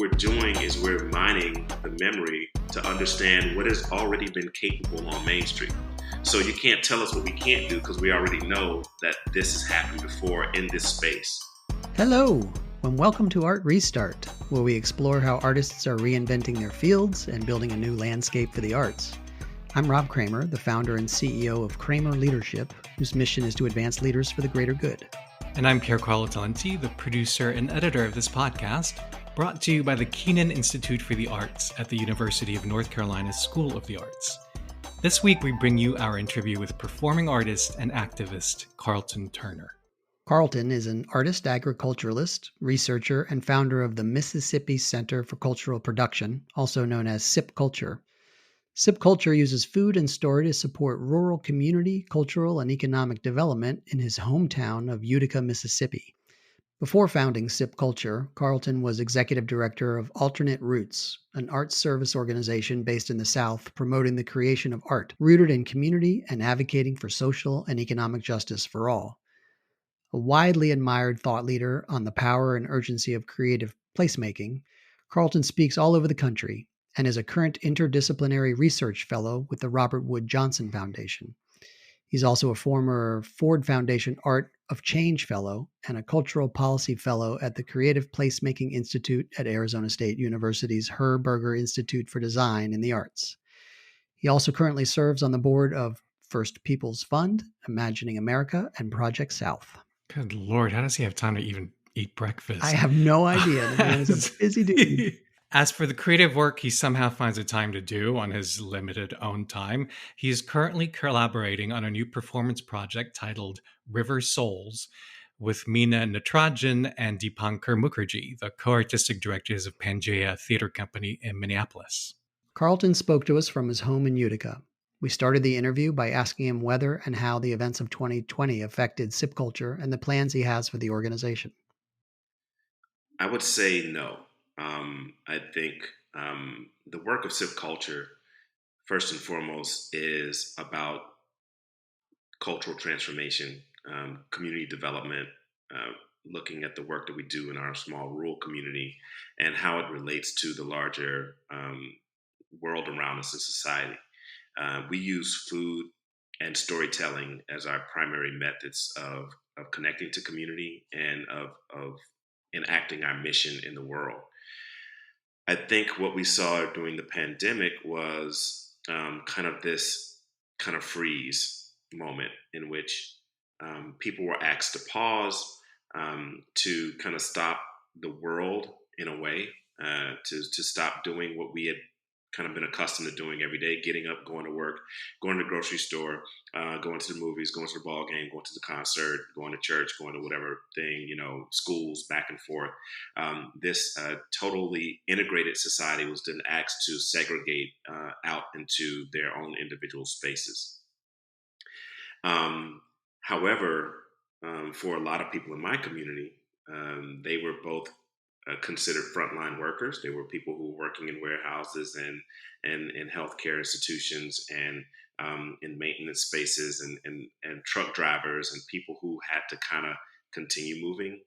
we're doing is we're mining the memory to understand what has already been capable on Main Street. So you can't tell us what we can't do because we already know that this has happened before in this space. Hello, and welcome to Art Restart, where we explore how artists are reinventing their fields and building a new landscape for the arts. I'm Rob Kramer, the founder and CEO of Kramer Leadership, whose mission is to advance leaders for the greater good. And I'm Carlton Turner, the producer and editor of this podcast, brought to you by the Kenan Institute for the Arts at the University of North Carolina School of the Arts. This week, we bring you our interview with performing artist and activist Carlton Turner. Carlton is an artist agriculturalist, researcher, and founder of the Mississippi Center for Cultural Production, also known as Sipp Culture. Sipp Culture uses food and story to support rural community, cultural, and economic development in his hometown of Utica, Mississippi. Before founding Sipp Culture, Carlton was executive director of Alternate Roots, an arts service organization based in the South promoting the creation of art, rooted in community and advocating for social and economic justice for all. A widely admired thought leader on the power and urgency of creative placemaking, Carlton speaks all over the country and is a current interdisciplinary research fellow with the Robert Wood Johnson Foundation. He's also a former Ford Foundation Art of Change Fellow and a Cultural Policy Fellow at the Creative Placemaking Institute at Arizona State University's Herberger Institute for Design in the Arts. He also currently serves on the board of First People's Fund, Imagining America, and Project South. Good Lord, how does he have time to even eat breakfast? I have no idea. The man is a busy dude. As for the creative work he somehow finds the time to do on his limited own time, he is currently collaborating on a new performance project titled River Souls with Meena Natarajan and Deepankar Mukherjee, the co-artistic directors of Pangea Theater Company in Minneapolis. Carlton spoke to us from his home in Utica. We started the interview by asking him whether and how the events of 2020 affected Sipp Culture and the plans he has for the organization. I would say no. I think the work of Sipp Culture, first and foremost, is about cultural transformation, community development, looking at the work that we do in our small rural community and how it relates to the larger world around us in society. We use food and storytelling as our primary methods of connecting to community and of enacting our mission in the world. I think what we saw during the pandemic was kind of this kind of freeze moment in which people were asked to pause, to kind of stop the world in a way, to stop doing what we had kind of been accustomed to doing every day, getting up, going to work, going to the grocery store, going to the movies, going to the ball game, going to the concert, going to church, going to whatever thing, schools, back and forth. This totally integrated society was then asked to segregate out into their own individual spaces. However, for a lot of people in my community, they were both considered frontline workers. They were people who were working in warehouses and in healthcare institutions and in maintenance spaces and truck drivers and people who had to kind of continue moving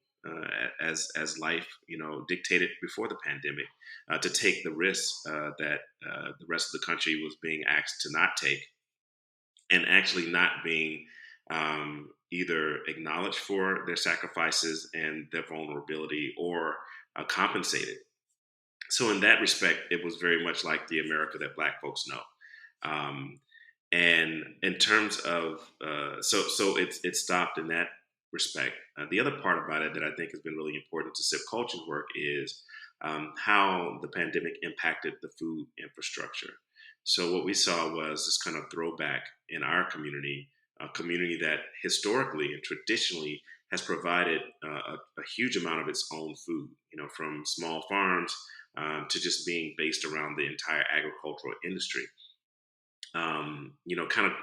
as life dictated before the pandemic, to take the risks that the rest of the country was being asked to not take, and actually not being either acknowledged for their sacrifices and their vulnerability or compensated. So in that respect, it was very much like the America that Black folks know. And in terms of, so it stopped in that respect. The other part about it that I think has been really important to Sipp Culture's work is how the pandemic impacted the food infrastructure. So what we saw was this kind of throwback in our community, a community that historically and traditionally has provided a huge amount of its own food, from small farms to just being based around the entire agricultural industry. Kind of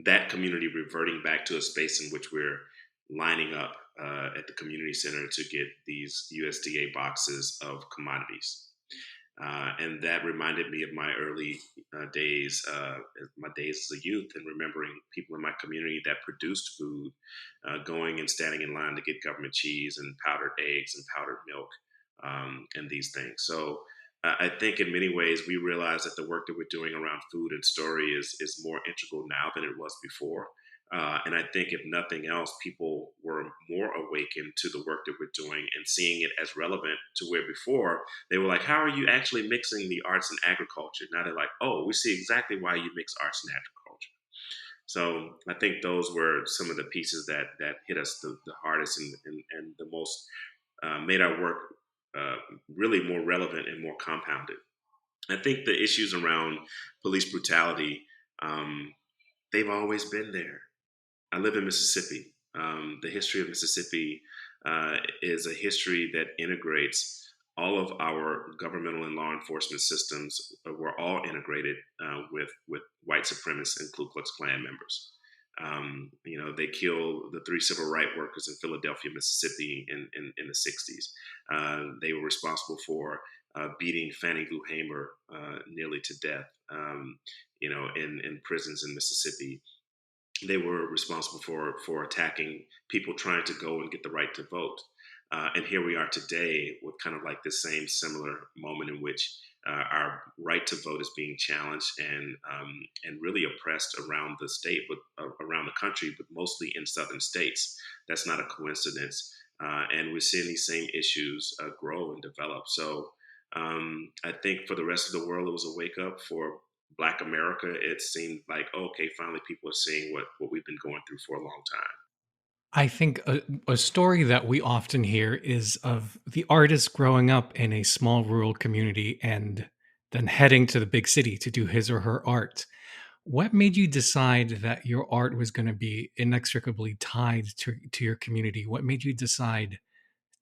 that community reverting back to a space in which we're lining up at the community center to get these USDA boxes of commodities. And that reminded me of my early days, my days as a youth, and remembering people in my community that produced food, going and standing in line to get government cheese and powdered eggs and powdered milk, and these things. So I think in many ways we realize that the work that we're doing around food and story is more integral now than it was before. And I think if nothing else, people were more awakened to the work that we're doing and seeing it as relevant to where before they were like, how are you actually mixing the arts and agriculture? Now they're like, oh, we see exactly why you mix arts and agriculture. So I think those were some of the pieces that hit us the hardest and the most made our work uh, really more relevant and more compounded. I think the issues around police brutality, um, they've always been there. I live in Mississippi. The history of Mississippi is a history that integrates all of our governmental and law enforcement systems. Were all integrated with white supremacists and Ku Klux Klan members. They killed the three civil rights workers in Philadelphia, Mississippi in the 60s. They were responsible for beating Fannie Lou Hamer nearly to death, in prisons in Mississippi. They were responsible for attacking people trying to go and get the right to vote. And here we are today with kind of like this same similar moment in which our right to vote is being challenged and really oppressed around the state, but around the country, but mostly in southern states. That's not a coincidence. And we're seeing these same issues grow and develop. So I think for the rest of the world, it was a wake up. For Black America, it seemed like, okay, finally people are seeing what we've been going through for a long time. I think a story that we often hear is of the artist growing up in a small rural community and then heading to the big city to do his or her art. What made you decide that your art was going to be inextricably tied to your community? What made you decide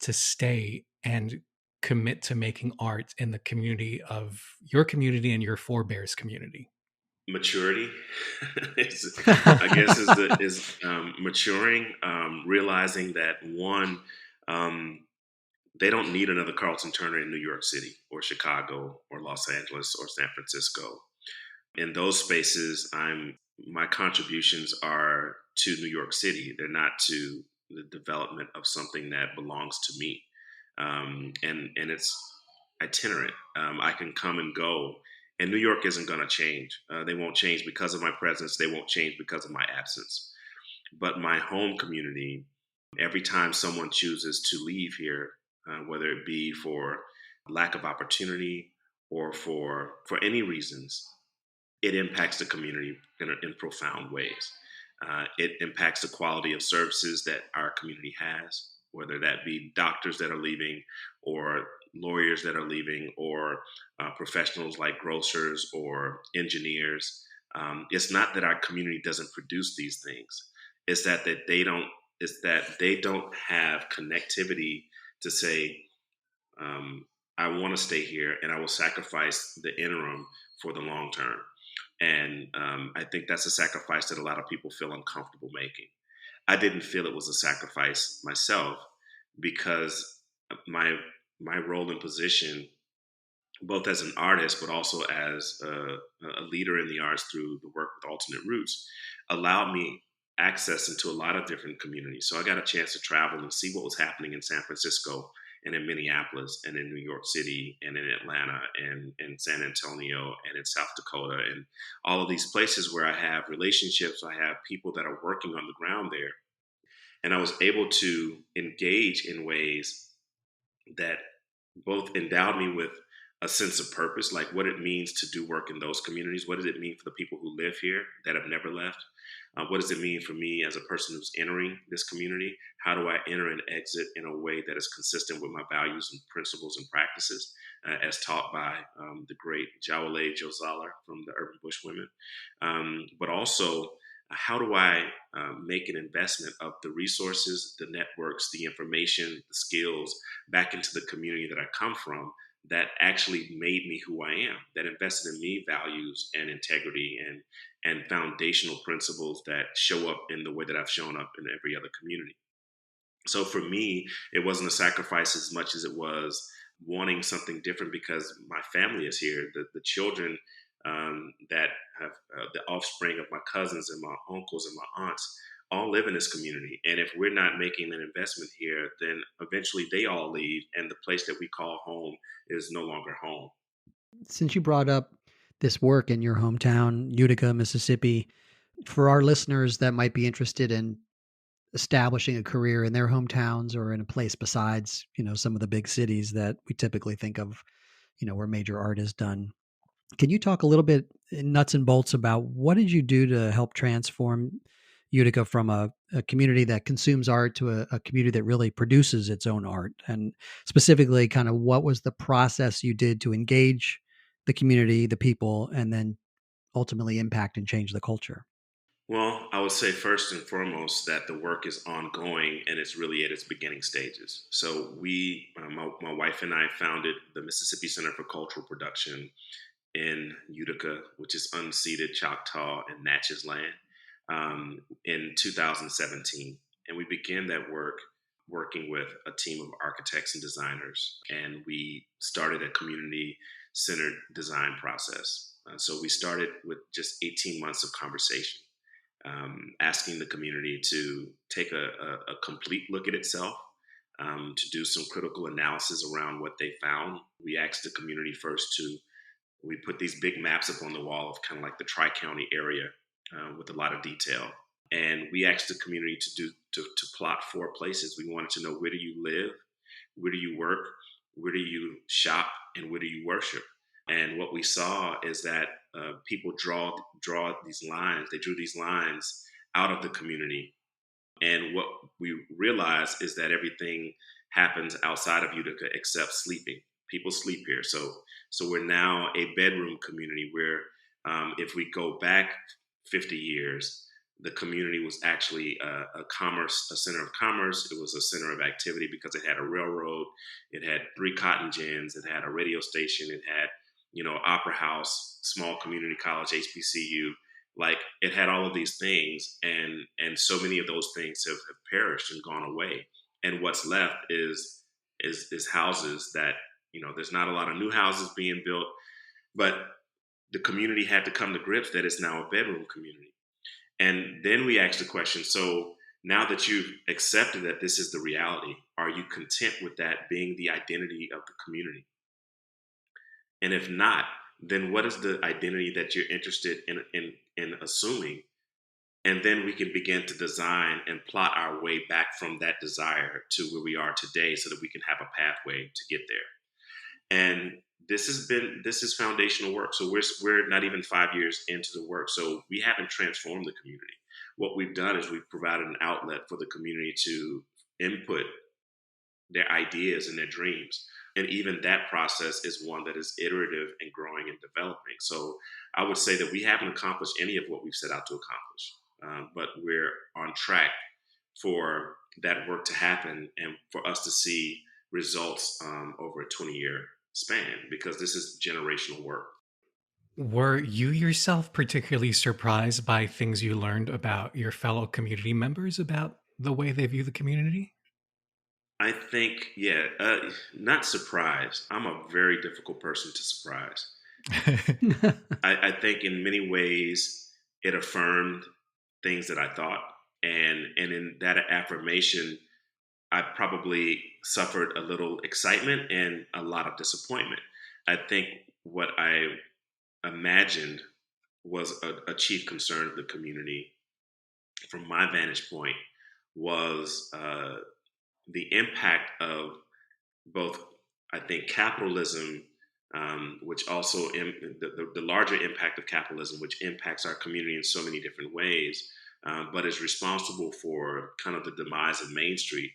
to stay and commit to making art in the community of your community and your forebears community? Maturity, I guess, is maturing, realizing that one, um, they don't need another Carlton Turner in New York City or Chicago or Los Angeles or San Francisco. In those spaces, my contributions are to New York City. They're not to the development of something that belongs to me, and it's itinerant. I can come and go, and New York isn't going to change. They won't change because of my presence. They won't change because of my absence. But my home community, every time someone chooses to leave here, whether it be for lack of opportunity or for any reasons, it impacts the community in profound ways. It impacts the quality of services that our community has, whether that be doctors that are leaving, or lawyers that are leaving, or professionals like grocers or engineers. It's not that our community doesn't produce these things; it's that they don't. It's that they don't have connectivity to say, I want to stay here, and I will sacrifice the interim for the long term. And I think that's a sacrifice that a lot of people feel uncomfortable making. I didn't feel it was a sacrifice myself because my my role and position, both as an artist but also as a leader in the arts through the work with Alternate Roots, allowed me access into a lot of different communities. So I got a chance to travel and see what was happening in San Francisco and in Minneapolis and in New York City and in Atlanta and in San Antonio and in South Dakota and all of these places where I have relationships. I have people that are working on the ground there. And I was able to engage in ways that both endowed me with a sense of purpose, like what it means to do work in those communities. What does it mean for the people who live here that have never left? What does it mean for me as a person who's entering this community? How do I enter and exit in a way that is consistent with my values and principles and practices, as taught by the great Jawole Josala from the Urban Bushwomen? But also, how do I make an investment of the resources, the networks, the information, the skills back into the community that I come from that actually made me who I am, that invested in me values and integrity and foundational principles that show up in the way that I've shown up in every other community. So for me, it wasn't a sacrifice as much as it was wanting something different because my family is here. The children that have the offspring of my cousins and my uncles and my aunts all live in this community. And if we're not making an investment here, then eventually they all leave, and the place that we call home is no longer home. Since you brought up this work in your hometown, Utica, Mississippi, for our listeners that might be interested in establishing a career in their hometowns or in a place besides, some of the big cities that we typically think of, where major art is done. Can you talk a little bit in nuts and bolts about what did you do to help transform Utica from a community that consumes art to a community that really produces its own art? And specifically, kind of what was the process you did to engage the community, the people, and then ultimately impact and change the culture? Well, I would say first and foremost that the work is ongoing and it's really at its beginning stages. So my wife and I founded the Mississippi Center for Cultural Production in Utica, which is unceded Choctaw and Natchez land, in 2017. And we began that work working with a team of architects and designers. And we started a community centered design process. So we started with just 18 months of conversation, asking the community to take a complete look at itself, to do some critical analysis around what they found. We asked the community first to we put these big maps up on the wall of kind of like the Tri-County area, with a lot of detail. And we asked the community to plot 4 places. We wanted to know, where do you live? Where do you work? Where do you shop? And where do you worship? And what we saw is that people draw these lines. They drew these lines out of the community. And what we realized is that everything happens outside of Utica except sleeping. People sleep here. So we're now a bedroom community where, if we go back 50 years, the community was actually a center of commerce. It was a center of activity because it had a railroad, it had 3 cotton gins, it had a radio station, it had, opera house, small community college, HBCU. Like, it had all of these things, and so many of those things have perished and gone away. And what's left is houses that, there's not a lot of new houses being built, but the community had to come to grips that it's now a bedroom community. And then we asked the question, so now that you've accepted that this is the reality, are you content with that being the identity of the community? And if not, then what is the identity that you're interested in assuming? And then we can begin to design and plot our way back from that desire to where we are today so that we can have a pathway to get there. And this is foundational work. So we're not even 5 years into the work. So we haven't transformed the community. What we've done is we've provided an outlet for the community to input their ideas and their dreams. And even that process is one that is iterative and growing and developing. So I would say that we haven't accomplished any of what we've set out to accomplish, but we're on track for that work to happen and for us to see results, over a 20-year span, because this is generational work. Were you yourself particularly surprised by things you learned about your fellow community members about the way they view the community? I think, yeah, not surprised. I'm a very difficult person to surprise. I think in many ways it affirmed things that I thought, and in that affirmation, I probably suffered a little excitement and a lot of disappointment. I think what I imagined was a chief concern of the community, from my vantage point, was the impact of both, I think, capitalism, which also the larger impact of capitalism, which impacts our community in so many different ways, but is responsible for kind of the demise of Main Street,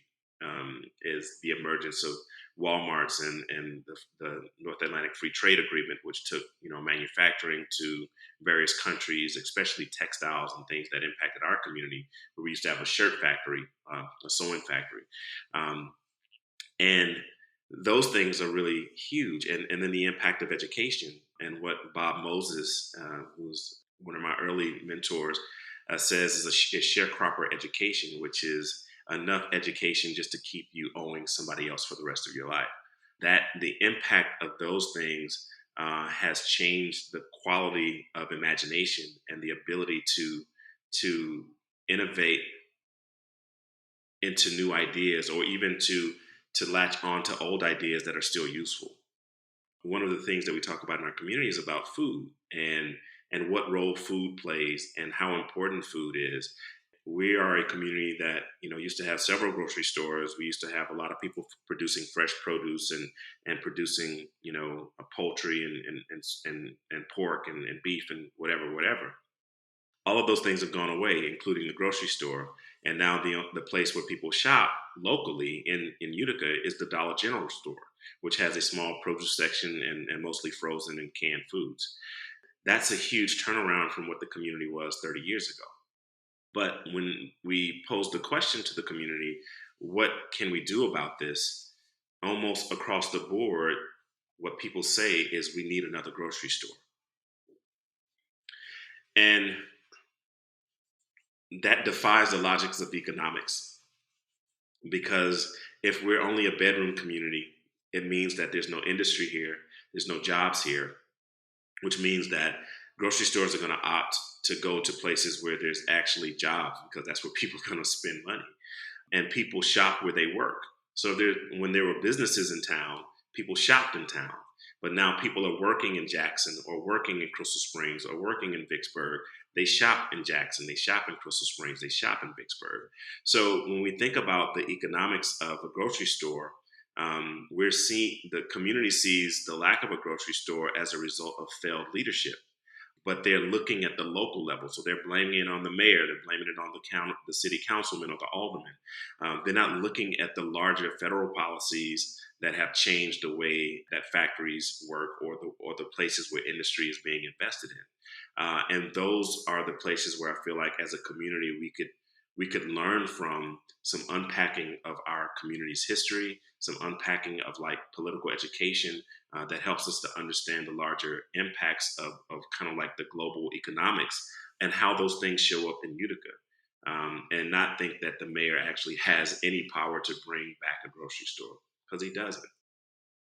is the emergence of Walmart's and the North Atlantic Free Trade Agreement, which took manufacturing to various countries, especially textiles and things that impacted our community, where we used to have a shirt factory, a sewing factory. And those things are really huge. And then the impact of education, and what Bob Moses, who's one of my early mentors, says is a sharecropper education, which is enough education just to keep you owing somebody else for the rest of your life. That the impact of those things has changed the quality of imagination and the ability to innovate into new ideas, or even to latch on to old ideas that are still useful. One of the things that we talk about in our community is about food and what role food plays and how important food is. We are a community that used to have several grocery stores. We used to have a lot of people producing fresh produce and producing a poultry and pork and beef and whatever. All of those things have gone away, including the grocery store. And now the place where people shop locally in Utica is the Dollar General store, which has a small produce section and mostly frozen and canned foods. That's a huge turnaround from what the community was 30 years ago. But when we posed the question to the community, what can we do about this? Almost across the board, what people say is we need another grocery store. And that defies the logics of economics, because if we're only a bedroom community, it means that there's no industry here, there's no jobs here, which means that grocery stores are going to opt to go to places where there's actually jobs, because that's where people are going to spend money. And people shop where they work. So when there were businesses in town, people shopped in town. But now people are working in Jackson or working in Crystal Springs or working in Vicksburg. They shop in Jackson, they shop in Crystal Springs, they shop in Vicksburg. So when we think about the economics of a grocery store, we're seeing the community sees the lack of a grocery store as a result of failed leadership. But they're looking at the local level. So they're blaming it on the mayor, they're blaming it on the city councilman or the alderman. They're not looking at the larger federal policies that have changed the way that factories work, or the places where industry is being invested in. And those are the places where I feel like as a community we could learn from some unpacking of our community's history, some unpacking of like political education, that helps us to understand the larger impacts of kind of like the global economics and how those things show up in Utica. And not think that the mayor actually has any power to bring back a grocery store, because he doesn't.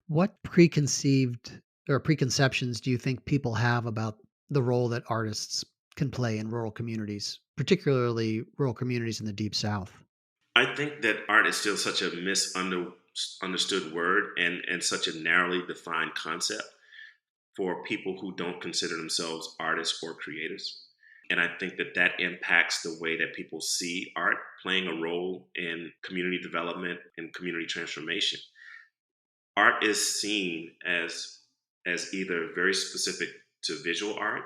What preconceived or preconceptions do you think people have about the role that artists can play in rural communities, particularly rural communities in the Deep South? I think that art is still such a misunderstood word and such a narrowly defined concept for people who don't consider themselves artists or creators. And I think that that impacts the way that people see art playing a role in community development and community transformation. Art is seen as either very specific to visual art,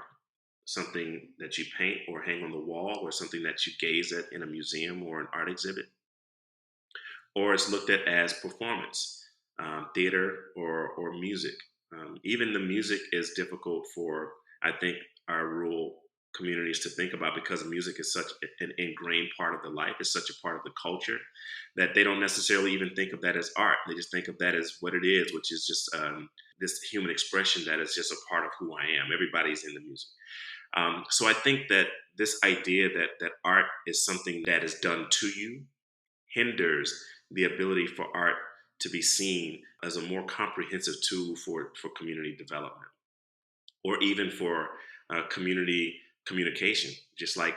something that you paint or hang on the wall, or something that you gaze at in a museum or an art exhibit, or it's looked at as performance, theater, or music. Even the music is difficult for, I think, our rural communities to think about, because music is such an ingrained part of the life, it's such a part of the culture, that they don't necessarily even think of that as art. They just think of that as what it is, which is just this human expression that is just a part of who I am. Everybody's in the music. So I think that this idea that art is something that is done to you hinders the ability for art to be seen as a more comprehensive tool for community development, or even for community communication. Just like,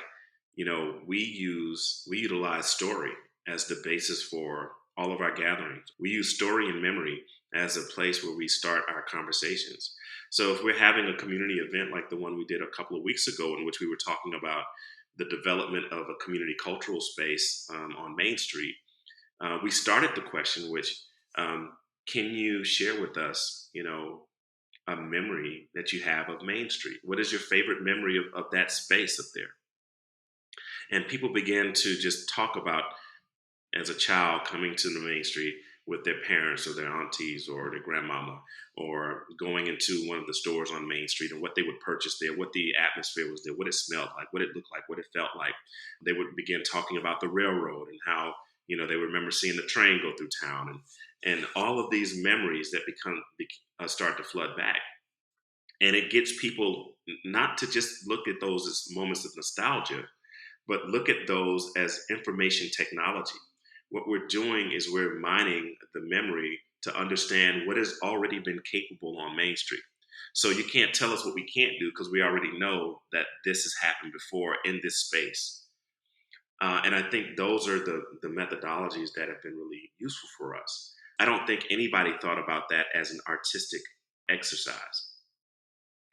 we utilize story as the basis for all of our gatherings. We use story and memory as a place where we start our conversations. So if we're having a community event like the one we did a couple of weeks ago, in which we were talking about the development of a community cultural space on Main Street, we started the question, which, can you share with us, a memory that you have of Main Street? What is your favorite memory of that space up there? And people began to just talk about, as a child, coming to the Main Street with their parents or their aunties or their grandmama, or going into one of the stores on Main Street, and what they would purchase there, what the atmosphere was there, what it smelled like, what it looked like, what it felt like. They would begin talking about the railroad and how, they remember seeing the train go through town, and all of these memories that start to flood back. And it gets people not to just look at those as moments of nostalgia, but look at those as information technology. What we're doing is we're mining the memory to understand what has already been capable on Main Street. So you can't tell us what we can't do, because we already know that this has happened before in this space. And I think those are the methodologies that have been really useful for us. I don't think anybody thought about that as an artistic exercise.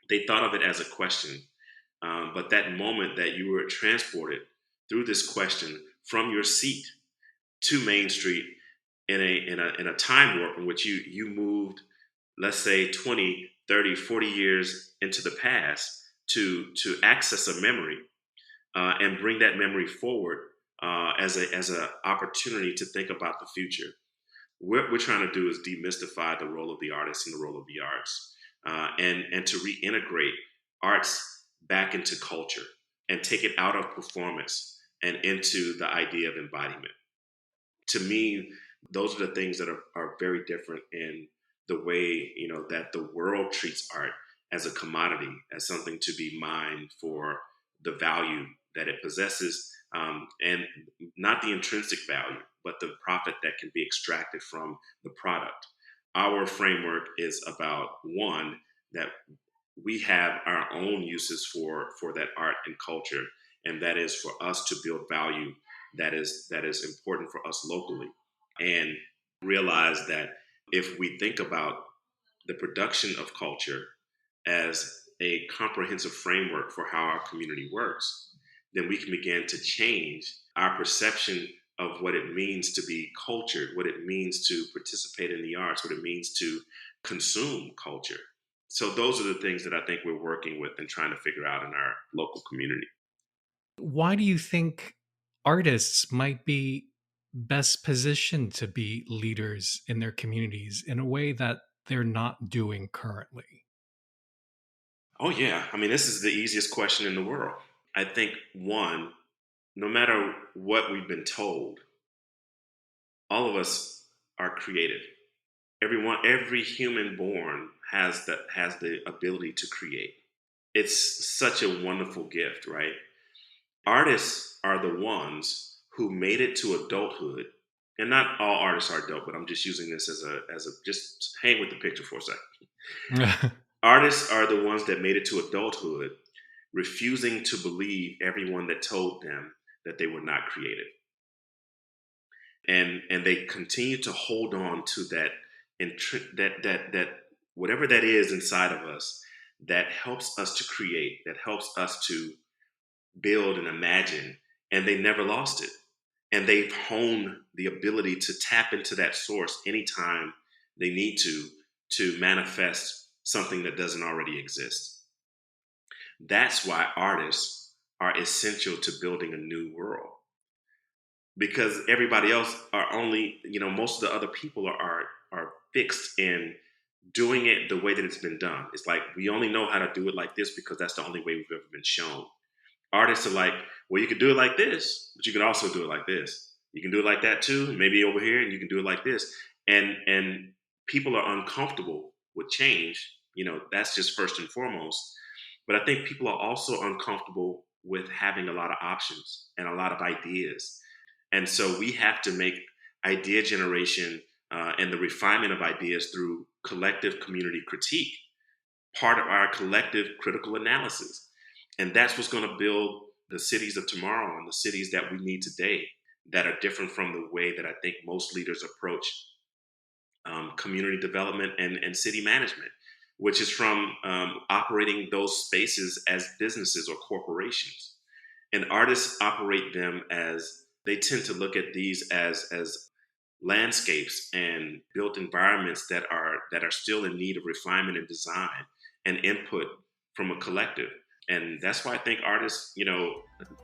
They thought of it as a question. But that moment that you were transported through this question from your seat to Main Street in a time warp in which you moved, let's say 20, 30, 40 years into the past to access a memory and bring that memory forward as a opportunity to think about the future. What we're trying to do is demystify the role of the artist and the role of the arts, and to reintegrate arts back into culture and take it out of performance and into the idea of embodiment. To me, those are the things that are very different in the way that the world treats art as a commodity, as something to be mined for the value that it possesses, and not the intrinsic value, but the profit that can be extracted from the product. Our framework is about one, that we have our own uses for that art and culture, and that is for us to build value that is important for us locally, and realize that if we think about the production of culture as a comprehensive framework for how our community works, then we can begin to change our perception of what it means to be cultured, what it means to participate in the arts, what it means to consume culture. So those are the things that I think we're working with and trying to figure out in our local community. Why do you think artists might be best positioned to be leaders in their communities in a way that they're not doing currently? Oh yeah, I mean this is the easiest question in the world. I think one, no matter what we've been told, all of us are creative. Every human born has the ability to create. It's such a wonderful gift, right? Artists are the ones who made it to adulthood, and not all artists are adult, but I'm just using this as a just hang with the picture for a second. Artists are the ones that made it to adulthood, refusing to believe everyone that told them that they were not creative, and they continue to hold on to that whatever that is inside of us that helps us to create, that helps us to build and imagine, and they never lost it. And they've honed the ability to tap into that source anytime they need to manifest something that doesn't already exist. That's why artists are essential to building a new world, because everybody else are only, most of the other people are fixed in doing it the way that it's been done. It's like we only know how to do it like this because that's the only way we've ever been shown. Artists are like, well, you can do it like this, but you can also do it like this. You can do it like that too, maybe over here, and you can do it like this. And people are uncomfortable with change. That's just first and foremost. But I think people are also uncomfortable with having a lot of options and a lot of ideas. And so we have to make idea generation and the refinement of ideas through collective community critique part of our collective critical analysis. And that's what's going to build the cities of tomorrow and the cities that we need today, that are different from the way that I think most leaders approach community development and city management, which is from operating those spaces as businesses or corporations. And artists operate them as, they tend to look at these as landscapes and built environments that are still in need of refinement and design and input from a collective. And that's why I think artists,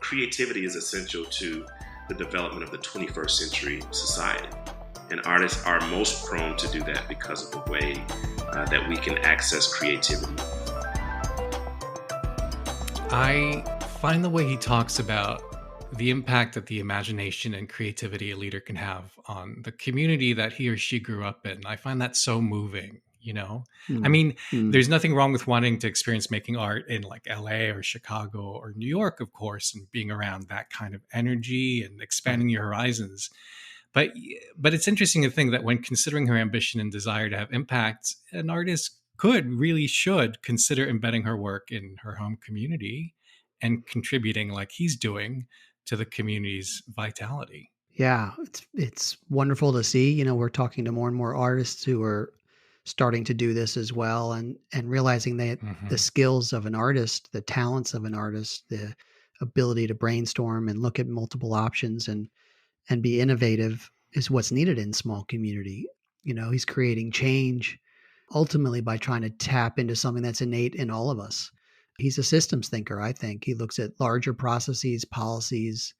creativity is essential to the development of the 21st century society. And artists are most prone to do that because of the way that we can access creativity. I find the way he talks about the impact that the imagination and creativity a leader can have on the community that he or she grew up in. I find that so moving, I Mm, mean, mm, there's nothing wrong with wanting to experience making art in like LA or Chicago or New York, of course, and being around that kind of energy and right. expanding your horizons. But but it's interesting to think that when considering her ambition and desire to have impact, an artist really should consider embedding her work in her home community and contributing like he's doing to the community's vitality. Yeah, it's wonderful to see. We're talking to more and more artists who are starting to do this as well, and realizing that the Hmm. skills of an artist, the talents of an artist, the ability to brainstorm and look at multiple options and be innovative is what's needed in small community. He's creating change ultimately by trying to tap into something that's innate in all of us. He's a systems thinker, I think. He looks at larger processes, policies,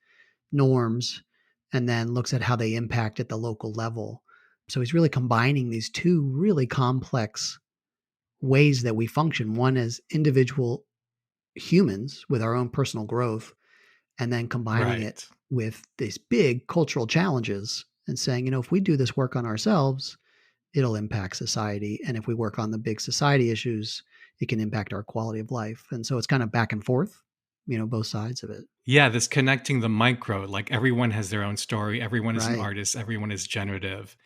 norms, and then looks at how they impact at the local level. So he's really combining these two really complex ways that we function. One as individual humans with our own personal growth, and then combining it Right. with these big cultural challenges and saying, if we do this work on ourselves, it'll impact society. And if we work on the big society issues, it can impact our quality of life. And so it's kind of back and forth, both sides of it. Yeah, this connecting the micro, like everyone has their own story, everyone is an Right. artist, everyone is generative,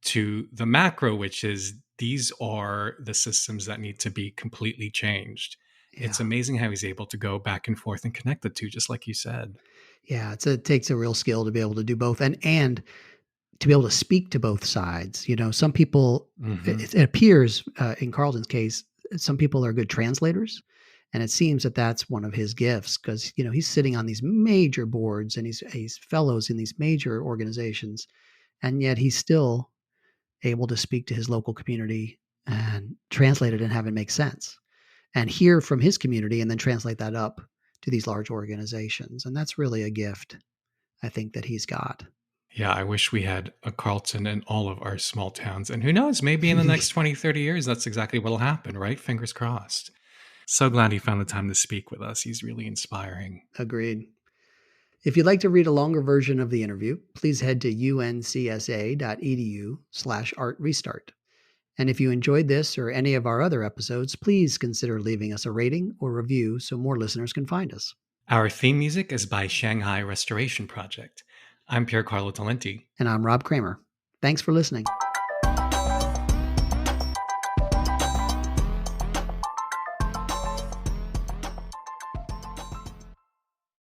to the macro, which is these are the systems that need to be completely changed. It's Yeah. amazing how he's able to go back and forth and connect the two, just like you said. Yeah. It takes a real skill to be able to do both and to be able to speak to both sides. Some people, Hmm. it appears in Carlton's case, some people are good translators. And it seems that that's one of his gifts because, he's sitting on these major boards and he's fellows in these major organizations. And yet he's still able to speak to his local community and translate it and have it make sense and hear from his community and then translate that up to these large organizations. And that's really a gift, I think, that he's got. Yeah, I wish we had a Carlton in all of our small towns. And who knows, maybe in the next 20, 30 years, that's exactly what'll happen, right? Fingers crossed. So glad he found the time to speak with us. He's really inspiring. Agreed. If you'd like to read a longer version of the interview, please head to uncsa.edu/artrestart. And if you enjoyed this or any of our other episodes, please consider leaving us a rating or review so more listeners can find us. Our theme music is by Shanghai Restoration Project. I'm Pier Carlo Talenti. And I'm Rob Kramer. Thanks for listening.